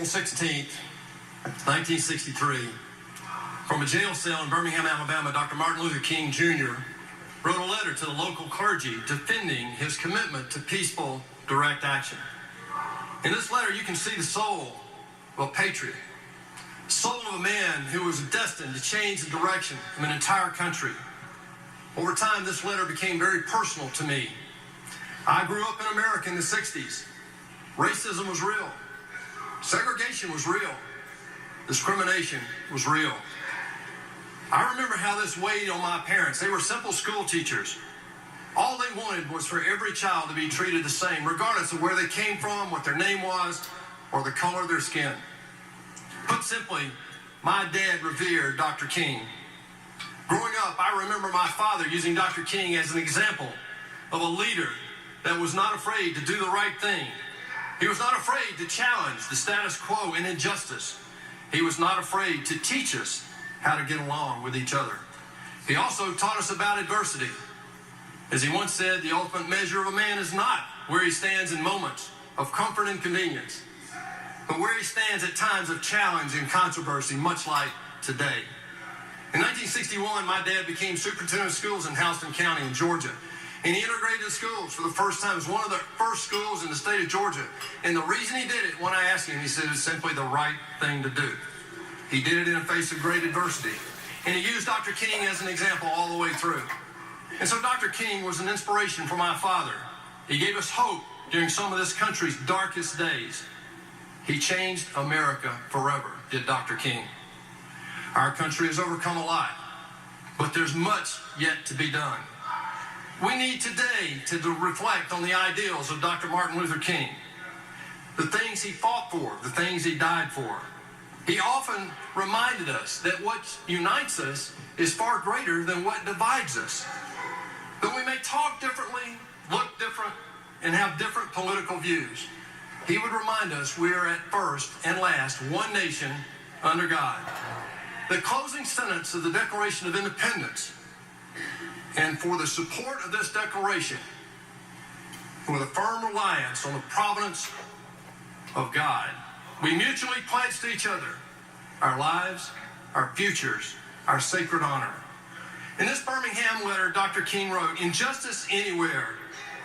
April 16th, 1963, from a jail cell in Birmingham, Alabama, Dr. Martin Luther King Jr. wrote a letter to the local clergy defending his commitment to peaceful, direct action. In this letter, you can see the soul of a patriot, the soul of a man who was destined to change the direction of an entire country. Over time, this letter became very personal to me. I grew up in America in the 60s. Racism was real. Segregation was real. Discrimination was real. I remember how this weighed on my parents. They were simple school teachers. All they wanted was for every child to be treated the same, regardless of where they came from, what their name was, or the color of their skin. Put simply, my dad revered Dr. King. Growing up, I remember my father using Dr. King as an example of a leader that was not afraid to do the right thing. He was not afraid to challenge the status quo and injustice. He was not afraid to teach us how to get along with each other. He also taught us about adversity. As he once said, the ultimate measure of a man is not where he stands in moments of comfort and convenience, but where he stands at times of challenge and controversy, much like today. In 1961, my dad became superintendent of schools in Houston County in Georgia. And he integrated the schools for the first time. It was one of the first schools in the state of Georgia. And the reason he did it, when I asked him, he said it was simply the right thing to do. He did it in the face of great adversity. And he used Dr. King as an example all the way through. And so Dr. King was an inspiration for my father. He gave us hope during some of this country's darkest days. He changed America forever, did Dr. King. Our country has overcome a lot, but there's much yet to be done. We need today to reflect on the ideals of Dr. Martin Luther King, the things he fought for, the things he died for. He often reminded us that what unites us is far greater than what divides us. That we may talk differently, look different, and have different political views. He would remind us we are at first and last one nation under God. The closing sentence of the Declaration of Independence, and for the support of this declaration, with a firm reliance on the providence of God, we mutually pledge to each other our lives, our futures, our sacred honor. In this Birmingham letter, Dr. King wrote, "Injustice anywhere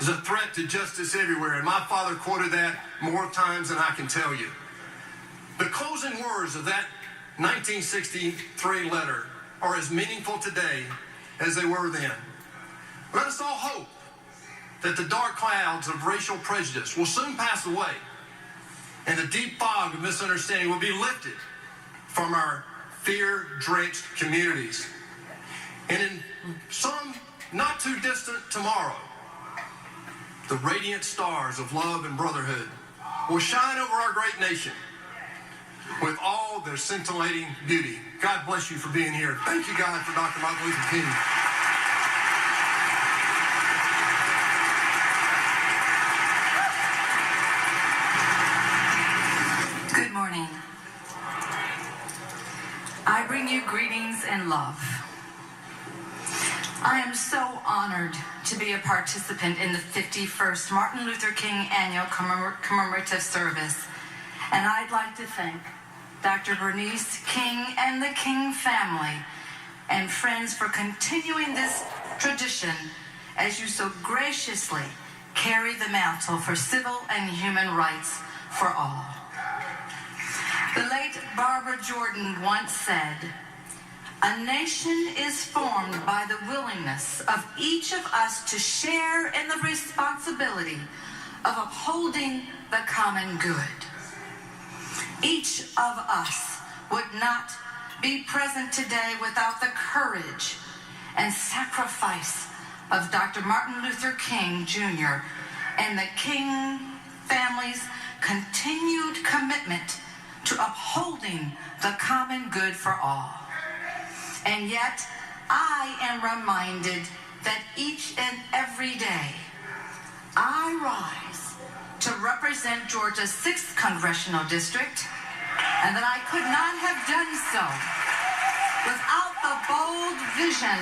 is a threat to justice everywhere." And my father quoted that more times than I can tell you. The closing words of that 1963 letter are as meaningful today as they were then. Let us all hope that the dark clouds of racial prejudice will soon pass away and the deep fog of misunderstanding will be lifted from our fear-drenched communities. And in some not too distant tomorrow, the radiant stars of love and brotherhood will shine over our great nation with all their scintillating beauty. God bless you for being here. Thank you, God, for Dr. Martin Luther King. Good morning. I bring you greetings and love. I am so honored to be a participant in the 51st Martin Luther King Annual Commemorative Service, and I'd like to thank Dr. Bernice King and the King family and friends for continuing this tradition as you so graciously carry the mantle for civil and human rights for all. The late Barbara Jordan once said, "A nation is formed by the willingness of each of us to share in the responsibility of upholding the common good." Each of us would not be present today without the courage and sacrifice of Dr. Martin Luther King Jr. and the King family's continued commitment to upholding the common good for all. And yet, I am reminded that each and every day, I rise to represent Georgia's 6th Congressional District, and that I could not have done so without the bold vision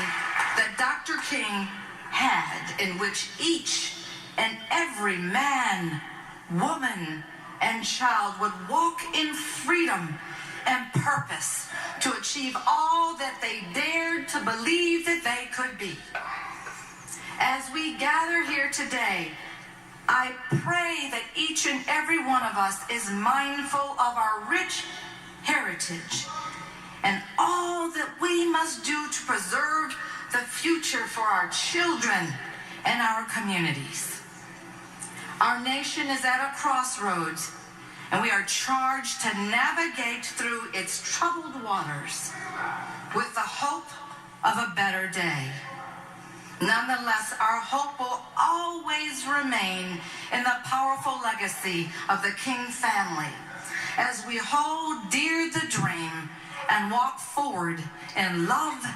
that Dr. King had, in which each and every man, woman, and child would walk in freedom and purpose to achieve all that they dared to believe that they could be. As we gather here today, I pray that each and every one of us is mindful of our rich heritage and all that we must do to preserve the future for our children and our communities. Our nation is at a crossroads, and we are charged to navigate through its troubled waters with the hope of a better day. Nonetheless, our hope will always remain in the powerful legacy of the King family as we hold dear the dream and walk forward in love,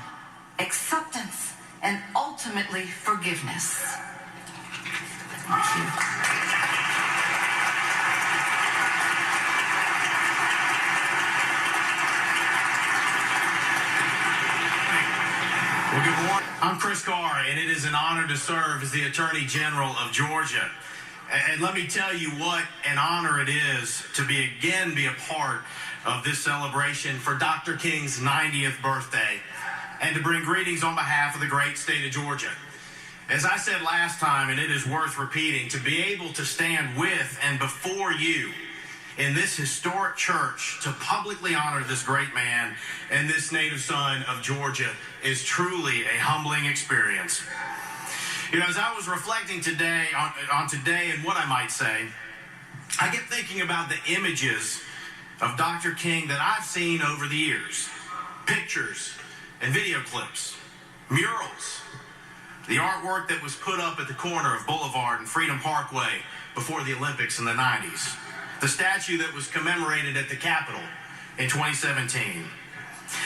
acceptance, and ultimately forgiveness. Thank you. Well, good morning. I'm Chris Carr, and it is an honor to serve as the Attorney General of Georgia. And let me tell you what an honor it is to be a part of this celebration for Dr. King's 90th birthday, and to bring greetings on behalf of the great state of Georgia. As I said last time, and it is worth repeating, to be able to stand with and before you in this historic church to publicly honor this great man and this native son of Georgia is truly a humbling experience. You know, as I was reflecting today on today and what I might say, I get thinking about the images of Dr. King that I've seen over the years. Pictures and video clips, murals, the artwork that was put up at the corner of Boulevard and Freedom Parkway before the Olympics in the 90s. The statue that was commemorated at the Capitol in 2017.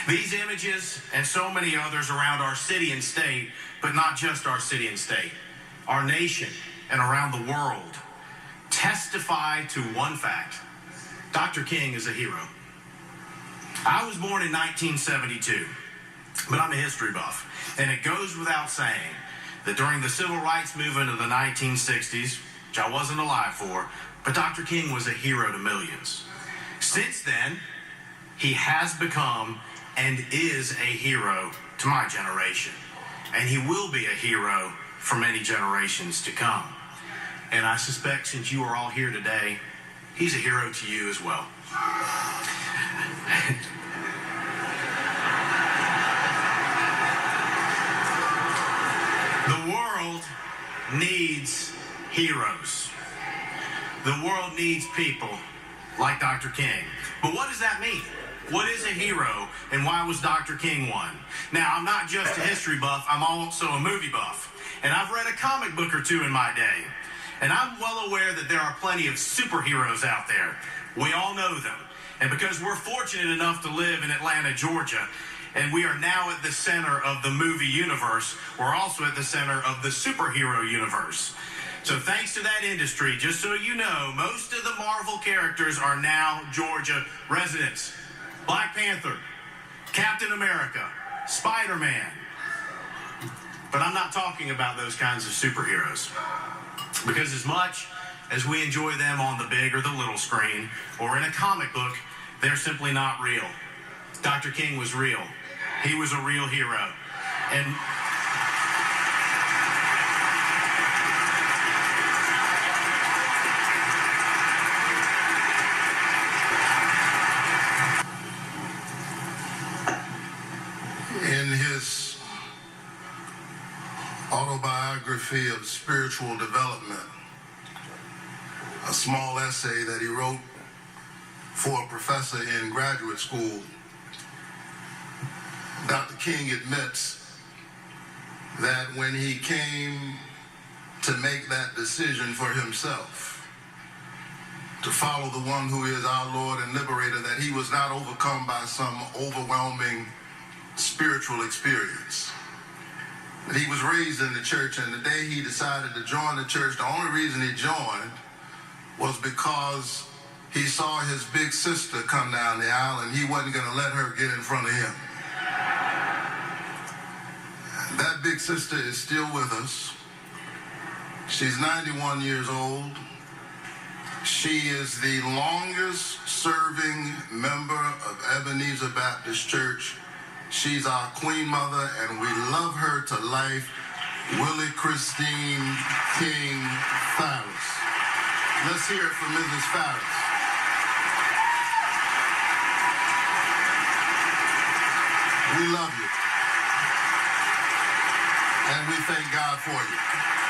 These images and so many others around our city and state, but not just our city and state, our nation and around the world, testify to one fact. Dr. King is a hero. I was born in 1972, but I'm a history buff, and it goes without saying that during the civil rights movement of the 1960s, which I wasn't alive for, but Dr. King was a hero to millions. Since then, he has become and is a hero to my generation. And he will be a hero for many generations to come. And I suspect since you are all here today, he's a hero to you as well. The world needs heroes. The world needs people like Dr. King. But what does that mean? What is a hero, and why was Dr. King one? Now, I'm not just a history buff, I'm also a movie buff. And I've read a comic book or two in my day. And I'm well aware that there are plenty of superheroes out there. We all know them. And because we're fortunate enough to live in Atlanta, Georgia, and we are now at the center of the movie universe, we're also at the center of the superhero universe. So thanks to that industry, just so you know, most of the Marvel characters are now Georgia residents. Black Panther, Captain America, Spider-Man. But I'm not talking about those kinds of superheroes. Because as much as we enjoy them on the big or the little screen, or in a comic book, they're simply not real. Dr. King was real. He was a real hero. And in his autobiography of spiritual development, a small essay that he wrote for a professor in graduate school, Dr. King admits that when he came to make that decision for himself, to follow the one who is our Lord and Liberator, that he was not overcome by some overwhelming spiritual experience. That he was raised in the church, and the day he decided to join the church, the only reason he joined was because he saw his big sister come down the aisle and he wasn't going to let her get in front of him. That big sister is still with us. She's 91 years old. She is the longest serving member of Ebenezer Baptist Church. She's our Queen Mother, and we love her to life, Willie Christine King Farris. Let's hear it from Mrs. Farris. We love you, and we thank God for you.